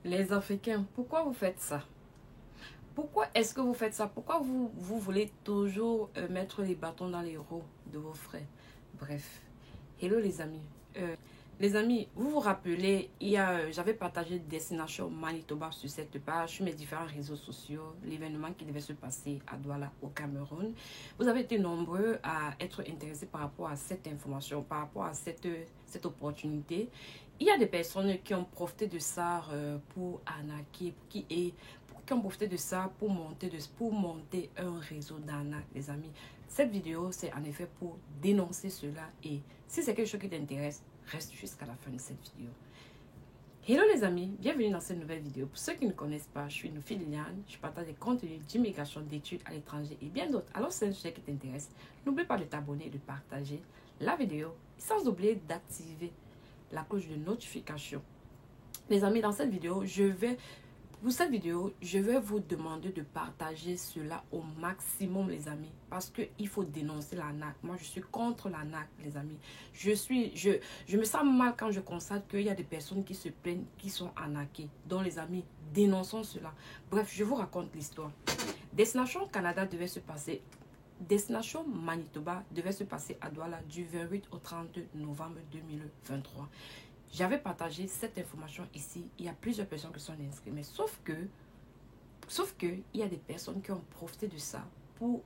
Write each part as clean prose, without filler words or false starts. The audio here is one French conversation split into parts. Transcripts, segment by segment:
Les Africains, pourquoi vous faites ça? Pourquoi est-ce que vous faites ça? Pourquoi vous voulez toujours mettre les bâtons dans les roues de vos frères? Bref. Hello les amis. Les amis, vous vous rappelez, j'avais partagé Destination Manitoba sur cette page, sur mes différents réseaux sociaux, l'événement qui devait se passer à Douala, au Cameroun. Vous avez été nombreux à être intéressés par rapport à cette information, par rapport à cette opportunité. Il y a des personnes qui ont profité de ça pour arnaquer, qui ont profité de ça pour monter un réseau d'arnaque, les amis. Cette vidéo, c'est en effet pour dénoncer cela. Et si c'est quelque chose qui t'intéresse, reste jusqu'à la fin de cette vidéo. Hello les amis, bienvenue dans cette nouvelle vidéo. Pour ceux qui ne connaissent pas, je suis une fille Liliane. Je partage des contenus d'immigration, d'études à l'étranger et bien d'autres. Alors si c'est un sujet qui t'intéresse, n'oublie pas de t'abonner et de partager la vidéo. Sans oublier d'activer la cloche de notification. Les amis, dans cette vidéo, je vais vous demander de partager cela au maximum, les amis. Parce qu'il faut dénoncer l'arnaque. Moi, je suis contre l'arnaque, les amis. Je me sens mal quand je constate qu'il y a des personnes qui se plaignent, qui sont arnaquées. Donc, les amis, dénonçons cela. Bref, je vous raconte l'histoire. Destination Canada devait se passer... Destination Manitoba devait se passer à Douala du 28 au 30 novembre 2023. J'avais partagé cette information ici. Il y a plusieurs personnes qui sont inscrites. Mais sauf que il y a des personnes qui ont profité de ça pour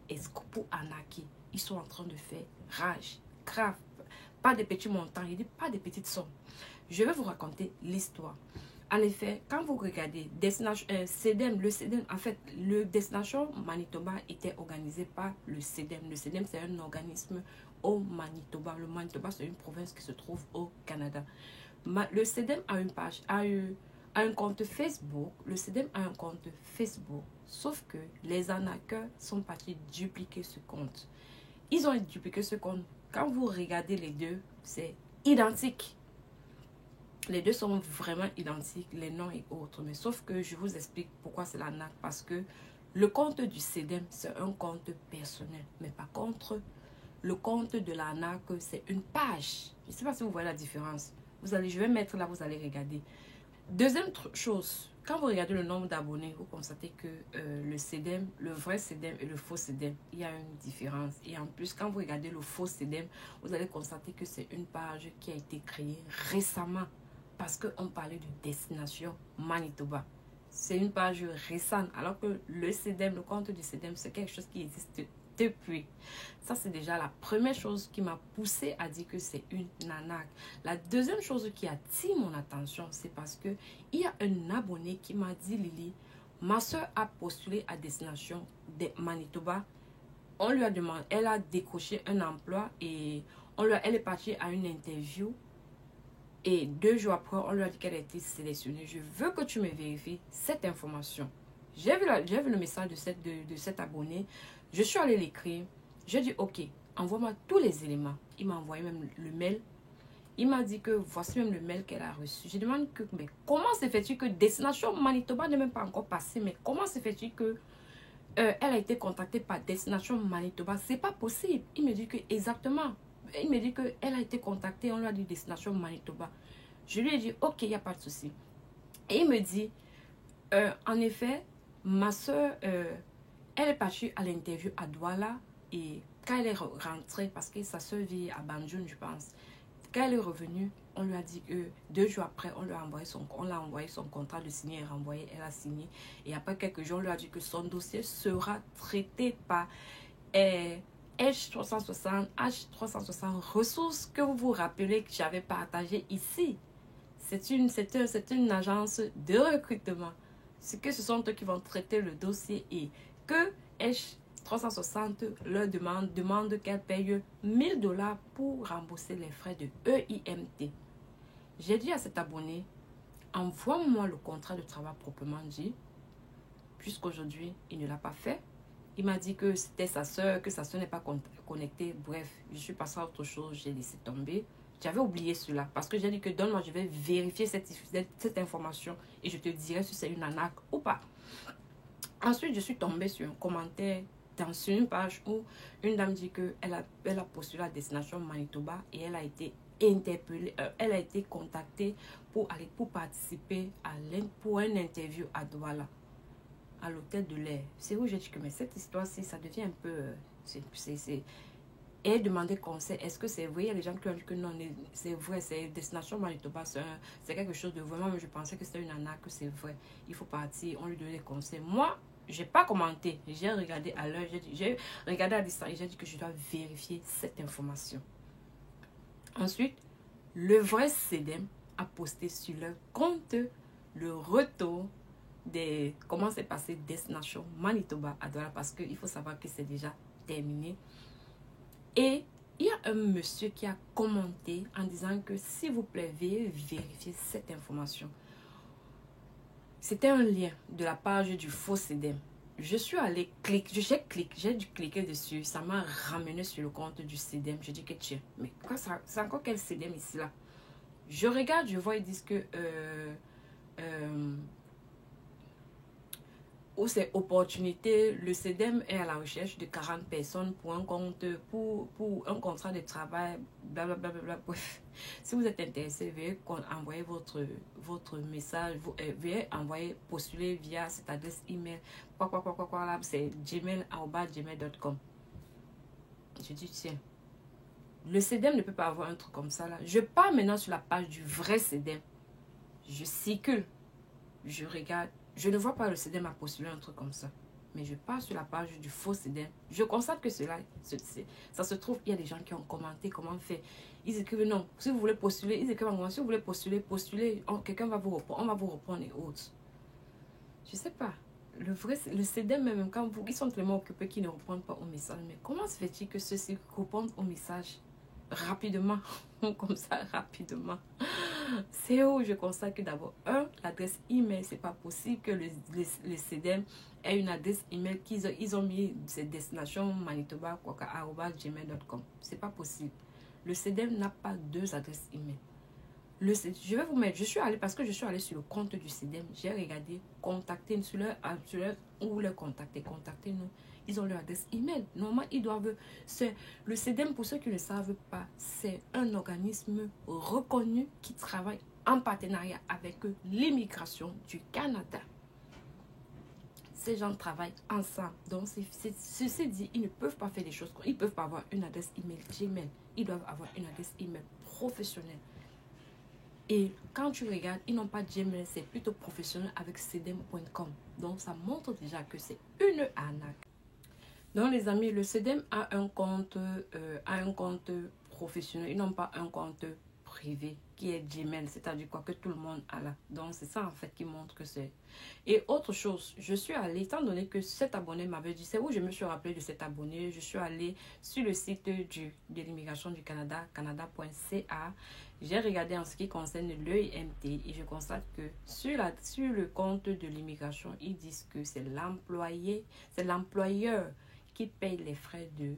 arnaquer. Ils sont en train de faire rage, grave. Pas des petits montants, il dit pas des petites sommes. Je vais vous raconter l'histoire. En effet, quand vous regardez CEDEM, en fait, le Destination Manitoba était organisé par le CEDEM. Le CEDEM, c'est un organisme au Manitoba. Le Manitoba, c'est une province qui se trouve au Canada. Le CEDEM a une page, a un compte Facebook. Le CEDEM a un compte Facebook. Sauf que les arnaqueurs sont partis dupliquer ce compte. Ils ont dupliqué ce compte. Quand vous regardez les deux, c'est identique. Les deux sont vraiment identiques, les noms et autres. Mais sauf que je vous explique pourquoi c'est l'arnaque. Parce que le compte du CEDEM, c'est un compte personnel. Mais par contre, le compte de l'arnaque, c'est une page. Je ne sais pas si vous voyez la différence. Je vais mettre là, vous allez regarder. Deuxième chose, quand vous regardez le nombre d'abonnés, vous constatez que le CEDEM, le vrai CEDEM et le faux CEDEM, il y a une différence. Et en plus, quand vous regardez le faux CEDEM, vous allez constater que c'est une page qui a été créée récemment parce qu'on parlait de Destination Manitoba. C'est une page récente, alors que le CEDEM, le compte du CEDEM, c'est quelque chose qui existe depuis. Ça, c'est déjà la première chose qui m'a poussé à dire que c'est une arnaque. La deuxième chose qui attire mon attention, c'est parce que il y a un abonné qui m'a dit, Lily, ma soeur a postulé à Destination de Manitoba. On lui a demandé, elle a décroché un emploi et elle est partie à une interview. Et 2 jours après, on lui a dit qu'elle a été sélectionnée. Je veux que tu me vérifies cette information. J'ai vu le message de cet abonné. Je suis allée l'écrire. J'ai dit, ok, envoie-moi tous les éléments. Il m'a envoyé même le mail. Il m'a dit que voici même le mail qu'elle a reçu. Je demande que, mais comment se fait-il que Destination Manitoba n'est même pas encore passé? Mais comment se fait-il que elle a été contactée par Destination Manitoba? C'est pas possible. Il me dit que exactement. Il me dit qu'elle a été contactée, on lui a dit Destination Manitoba. Je lui ai dit, ok, il n'y a pas de souci. Et il me dit, en effet, ma soeur, elle est partie à l'interview à Douala. Et quand elle est rentrée, parce que sa soeur vit à Banjul, je pense. Quand elle est revenue, on lui a dit que 2 jours après, on l'a envoyé son contrat de signer et renvoyé. Elle a signé. Et après quelques jours, on lui a dit que son dossier sera traité par... H360, ressources que vous vous rappelez que j'avais partagé ici. C'est une agence de recrutement. C'est que ce sont eux qui vont traiter le dossier et que H360 leur demande qu'elle paye $1000 pour rembourser les frais de EIMT. J'ai dit à cet abonné, envoie-moi le contrat de travail proprement dit. Jusqu'aujourd'hui, il ne l'a pas fait. Il m'a dit que c'était sa soeur, que sa soeur n'est pas connectée. Bref, je suis passée à autre chose, j'ai laissé tomber. J'avais oublié cela parce que j'ai dit que donne-moi, je vais vérifier cette information et je te dirai si c'est une arnaque ou pas. Ensuite, je suis tombée sur un commentaire sur une page où une dame dit qu'elle a postulé à Destination Manitoba et elle a été interpellée, elle a été contactée pour participer pour un interview à Douala, à l'hôtel de l'air. C'est où j'ai dit que mais cette histoire-ci, ça devient un peu... Et elle demandait conseil, est-ce que c'est vrai? Il y a des gens qui ont dit que non, c'est vrai, c'est Destination Manitoba, c'est quelque chose de vraiment, mais je pensais que c'était une arnaque, que c'est vrai. Il faut partir, on lui donnait des conseils. Moi, j'ai pas commenté, j'ai regardé à l'heure, j'ai regardé à distance et j'ai dit que je dois vérifier cette information. Ensuite, le vrai CEDEM a posté sur leur compte le retour des... Comment s'est passé Destination Manitoba à Douala, parce qu'il faut savoir que c'est déjà terminé. Et il y a un monsieur qui a commenté en disant que s'il vous plaît, veuillez vérifier cette information. C'était un lien de la page du faux CEDEM. Je suis allée cliquer, j'ai dû cliquer dessus, ça m'a ramené sur le compte du CEDEM. Je dis que tiens, mais quoi ça, c'est encore quel CEDEM ici là? Je regarde, je vois, ils disent que où c'est opportunité, le CEDEM est à la recherche de 40 personnes pour un compte, pour un contrat de travail, blablabla. Bref, si vous êtes intéressé, veuillez envoyer votre message, veuillez envoyer, postuler via cette adresse email, là, c'est gmail@gmail.com. Je dis, tiens, le CEDEM ne peut pas avoir un truc comme ça là. Je pars maintenant sur la page du vrai CEDEM. Je circule, je regarde. Je ne vois pas le CEDEM a postulé un truc comme ça. Mais je pars sur la page du faux CEDEM. Je constate que ça se trouve, il y a des gens qui ont commenté comment faire. Ils écrivent non. Si vous voulez postuler, ils écrivent en moi. Si vous voulez postulez. Quelqu'un va vous répondre. On va vous répondre et autres. Je ne sais pas. Le CEDEM même, quand ils sont tellement occupés qu'ils ne répondent pas au message. Mais comment se fait-il que ceux-ci répondent au message rapidement? Comme ça, rapidement. C'est où je constate que d'abord, l'adresse email, c'est pas possible que le CEDEM ait une adresse email ils ont mis cette destination Manitoba @gmail.com. C'est pas possible. Le CEDEM n'a pas deux adresses email. Je vais vous mettre, je suis allée parce que je suis allée sur le compte du CEDEM. J'ai regardé, contacter sur leur ou leur contactez-nous. Ils ont leur adresse email. Normalement, ils doivent... Le CEDEM, pour ceux qui ne le savent pas, c'est un organisme reconnu qui travaille en partenariat avec l'immigration du Canada. Ces gens travaillent ensemble. Donc, ceci dit, ils ne peuvent pas faire des choses. Ils ne peuvent pas avoir une adresse email Gmail. Ils doivent avoir une adresse email professionnelle. Et quand tu regardes, ils n'ont pas Gmail, c'est plutôt professionnel avec cedem.com. Donc, ça montre déjà que c'est une arnaque. Donc les amis, le CEDEM a un compte professionnel. Ils n'ont pas un compte privé qui est Gmail, c'est-à-dire quoi que tout le monde a là. Donc c'est ça en fait qui montre que c'est. Et autre chose, je suis allée, étant donné que cet abonné m'avait dit, c'est où je me suis rappelé de cet abonné, je suis allée sur le site de l'immigration du Canada, canada.ca. J'ai regardé en ce qui concerne l'EIMT et je constate que sur le compte de l'immigration, ils disent que c'est l'employeur qui paye les frais de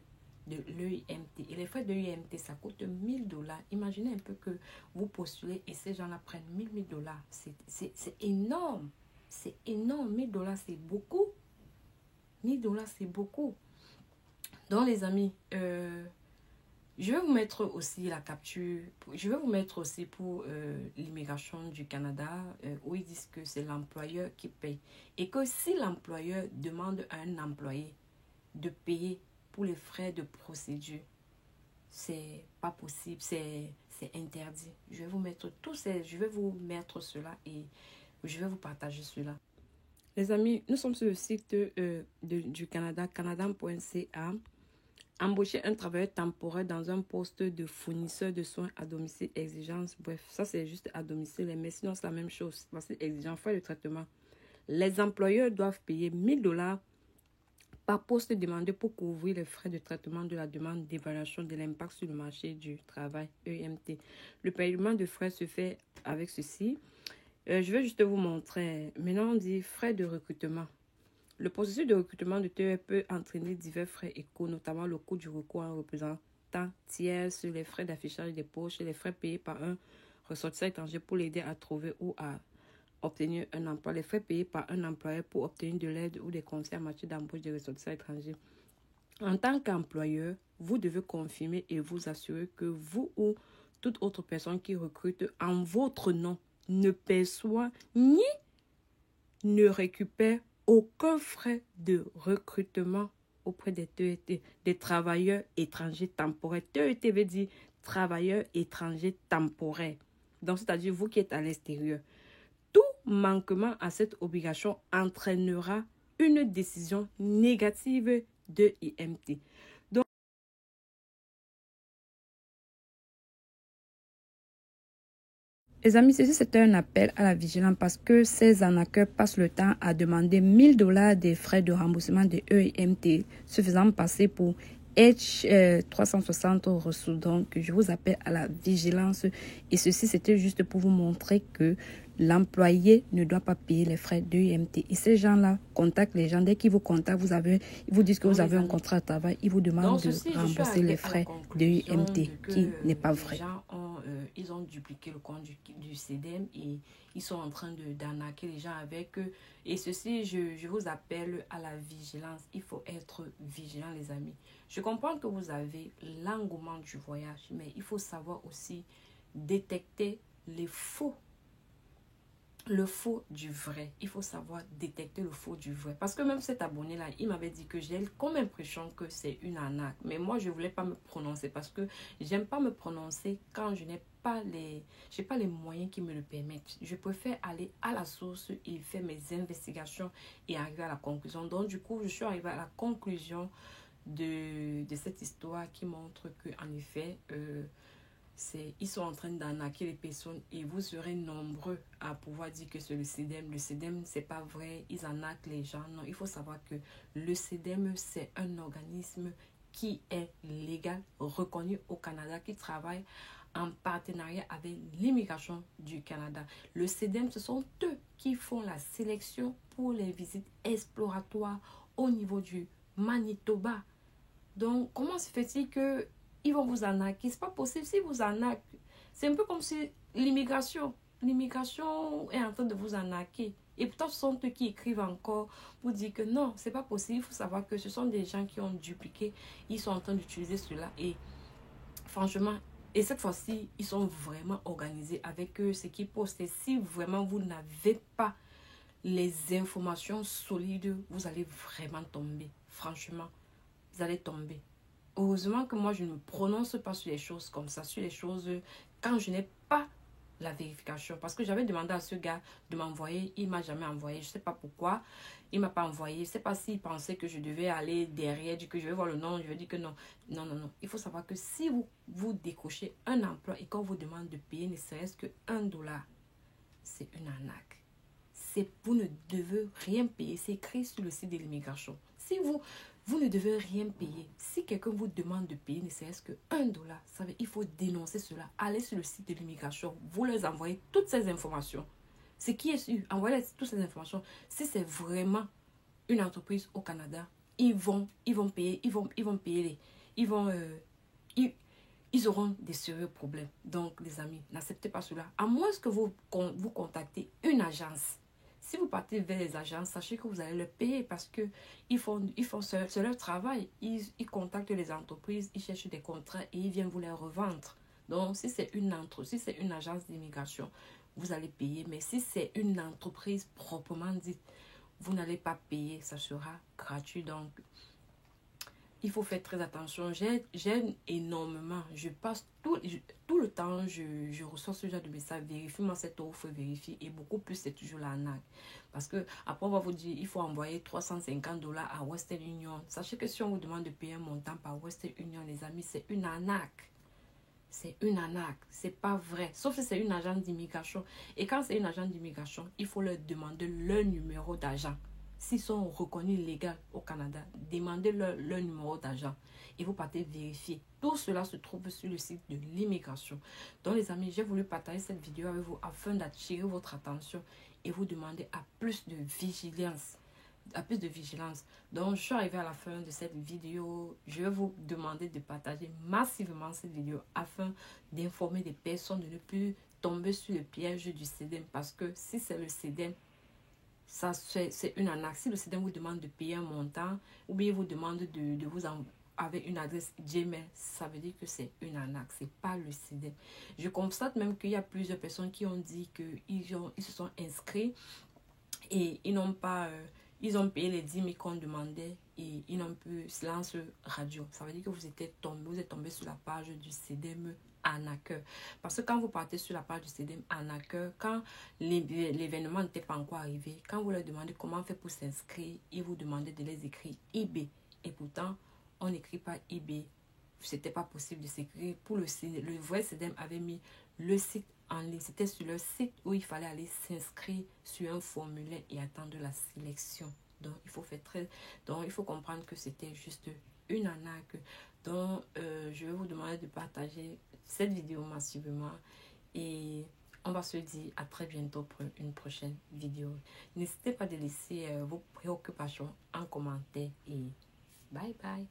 l'EIMT. Et les frais de l'EIMT, ça coûte 1000 $. Imaginez un peu que vous postulez et ces gens-là prennent 1000 $. C'est énorme. C'est énorme. 1000 $, c'est beaucoup. 1000 $, c'est beaucoup. Donc, les amis, je vais vous mettre aussi la capture. Je vais vous mettre aussi pour l'immigration du Canada, où ils disent que c'est l'employeur qui paye. Et que si l'employeur demande à un employé de payer pour les frais de procédure, c'est pas possible, c'est interdit. Je vais vous mettre cela et je vais vous partager cela. Les amis, nous sommes sur le site du Canada, canada.ca. Embaucher un travailleur temporaire dans un poste de fournisseur de soins à domicile, exigence. Bref, ça c'est juste à domicile, mais sinon c'est la même chose. Voici exigence, frais de traitement. Les employeurs doivent payer 1000 $ par poste demandé pour couvrir les frais de traitement de la demande d'évaluation de l'impact sur le marché du travail, EMT. Le paiement de frais se fait avec ceci. Je vais juste vous montrer. Maintenant, on dit frais de recrutement. Le processus de recrutement de TE peut entraîner divers frais éco, notamment le coût du recours à un représentant tiers, sur les frais d'affichage des poches et les frais payés par un ressortissant étranger pour l'aider à trouver ou à obtenir un emploi, les frais payés par un employeur pour obtenir de l'aide ou des conseils en matière d'embauche des ressortissants étrangers. En tant qu'employeur, vous devez confirmer et vous assurer que vous ou toute autre personne qui recrute en votre nom ne perçoit ni ne récupère aucun frais de recrutement auprès des TET, des travailleurs étrangers temporaires. TET veut dire travailleurs étrangers temporaires. Donc, c'est-à-dire vous qui êtes à l'extérieur. Tout manquement à cette obligation entraînera une décision négative de IMT. Donc, les amis, ceci c'était un appel à la vigilance parce que ces arnaqueurs passent le temps à demander 1000 $ des frais de remboursement de EIMT, se faisant passer pour H360 reçus. Donc, je vous appelle à la vigilance et ceci c'était juste pour vous montrer que l'employé ne doit pas payer les frais d'EIMT. Et ces gens-là contactent les gens. Dès qu'ils vous contactent, ils vous disent que vous avez un contrat de travail. Ils vous demandent de rembourser les frais d'EIMT, qui n'est pas vrai. Ils ont dupliqué le compte du CDM et ils sont en train d'arnaquer les gens avec eux. Et ceci, je vous appelle à la vigilance. Il faut être vigilant, les amis. Je comprends que vous avez l'engouement du voyage, mais il faut savoir aussi détecter les faux. Le faux du vrai. Il faut savoir détecter le faux du vrai. Parce que même cet abonné-là, il m'avait dit que j'ai comme impression que c'est une arnaque. Mais moi, je ne voulais pas me prononcer parce que j'aime pas me prononcer quand je n'ai pas les moyens qui me le permettent. Je préfère aller à la source et faire mes investigations et arriver à la conclusion. Donc, du coup, je suis arrivée à la conclusion de cette histoire qui montre qu'en effet, ils sont en train d'arnaquer les personnes et vous serez nombreux à pouvoir dire que c'est le CEDEM. Le CEDEM, c'est pas vrai, ils arnaquent les gens. Non, il faut savoir que le CEDEM, c'est un organisme qui est légal, reconnu au Canada, qui travaille en partenariat avec l'immigration du Canada. Le CEDEM, ce sont eux qui font la sélection pour les visites exploratoires au niveau du Manitoba. Donc, comment se fait-il que ils vont vous arnaquer? C'est pas possible. Si vous arnaquent, c'est un peu comme si l'immigration est en train de vous arnaquer. Et pourtant, ce sont eux qui écrivent encore pour dire que non, c'est pas possible. Il faut savoir que ce sont des gens qui ont dupliqué. Ils sont en train d'utiliser cela. Et franchement, et cette fois-ci, ils sont vraiment organisés avec eux, ce qu'ils postent. Et si vraiment vous n'avez pas les informations solides, vous allez vraiment tomber. Franchement, vous allez tomber. Heureusement que moi, je ne me prononce pas sur les choses comme ça, sur les choses quand je n'ai pas la vérification. Parce que j'avais demandé à ce gars de m'envoyer, il ne m'a jamais envoyé. Je ne sais pas pourquoi, il ne m'a pas envoyé. Je ne sais pas s'il pensait que je devais aller derrière, dire que je vais voir le nom, je vais dire que non. Non, non, non. Il faut savoir que si vous décrochez un emploi et qu'on vous demande de payer ne serait-ce que $1, c'est une arnaque. Vous ne devez rien payer. C'est écrit sur le site de l'immigration. Si vous ne devez rien payer. Si quelqu'un vous demande de payer ne serait-ce que $1, il faut dénoncer cela. Allez sur le site de l'immigration. Vous leur envoyez toutes ces informations. Ce qui est sûr, envoyez toutes ces informations. Si c'est vraiment une entreprise au Canada, ils vont payer. Ils auront des sérieux problèmes. Donc, les amis, n'acceptez pas cela. À moins que vous contactez une agence. Si vous partez vers les agences, sachez que vous allez leur payer parce que c'est leur travail. Ils contactent les entreprises, ils cherchent des contrats et ils viennent vous les revendre. Donc, si c'est une agence d'immigration, vous allez payer. Mais si c'est une entreprise proprement dite, vous n'allez pas payer. Ça sera gratuit. Donc, il faut faire très attention. J'aime énormément. Je passe tout le temps, je reçois ce genre de message. Vérifie-moi cette offre, vérifie. Et beaucoup plus, c'est toujours l'arnaque. Parce que après, on va vous dire, il faut envoyer $350 à Western Union. Sachez que si on vous demande de payer un montant par Western Union, les amis, c'est une arnaque. C'est une arnaque. C'est pas vrai. Sauf si c'est une agence d'immigration. Et quand c'est une agence d'immigration, il faut leur demander leur numéro d'agent. S'ils sont reconnus légaux au Canada, demandez leur numéro d'agent et vous partez vérifier. Tout cela se trouve sur le site de l'immigration. Donc les amis, j'ai voulu partager cette vidéo avec vous afin d'attirer votre attention et vous demander à plus de vigilance. Donc je suis arrivée à la fin de cette vidéo. Je vais vous demander de partager massivement cette vidéo afin d'informer des personnes de ne plus tomber sur le piège du CEDEM. Parce que si c'est le CEDEM, ça c'est une arnaque. Si le CEDEM vous demande de payer un montant ou bien vous demande de vous avec une adresse Gmail, ça veut dire que c'est une arnaque, c'est pas le CEDEM. Je constate même qu'il y a plusieurs personnes qui ont dit qu'ils se sont inscrits et ils n'ont pas, ils ont payé les 10 000 qu'on demandait et ils n'ont plus silence radio. Ça veut dire que vous êtes tombé sur la page du CEDEM arnaqueur. Parce que quand vous partez sur la page du CEDEM arnaqueur, quand l'événement n'était pas encore arrivé, quand vous leur demandez comment on fait pour s'inscrire, ils vous demandaient de les écrire eBay. Et pourtant, on n'écrit pas eBay. C'était pas possible de s'écrire. Pour le vrai CEDEM avait mis le site en ligne. C'était sur leur site où il fallait aller s'inscrire sur un formulaire et attendre la sélection. Donc, il faut comprendre que c'était juste une arnaque. Donc, je vais vous demander de partager cette vidéo massivement et on va se dire à très bientôt pour une prochaine vidéo. N'hésitez pas à laisser vos préoccupations en commentaire et bye bye.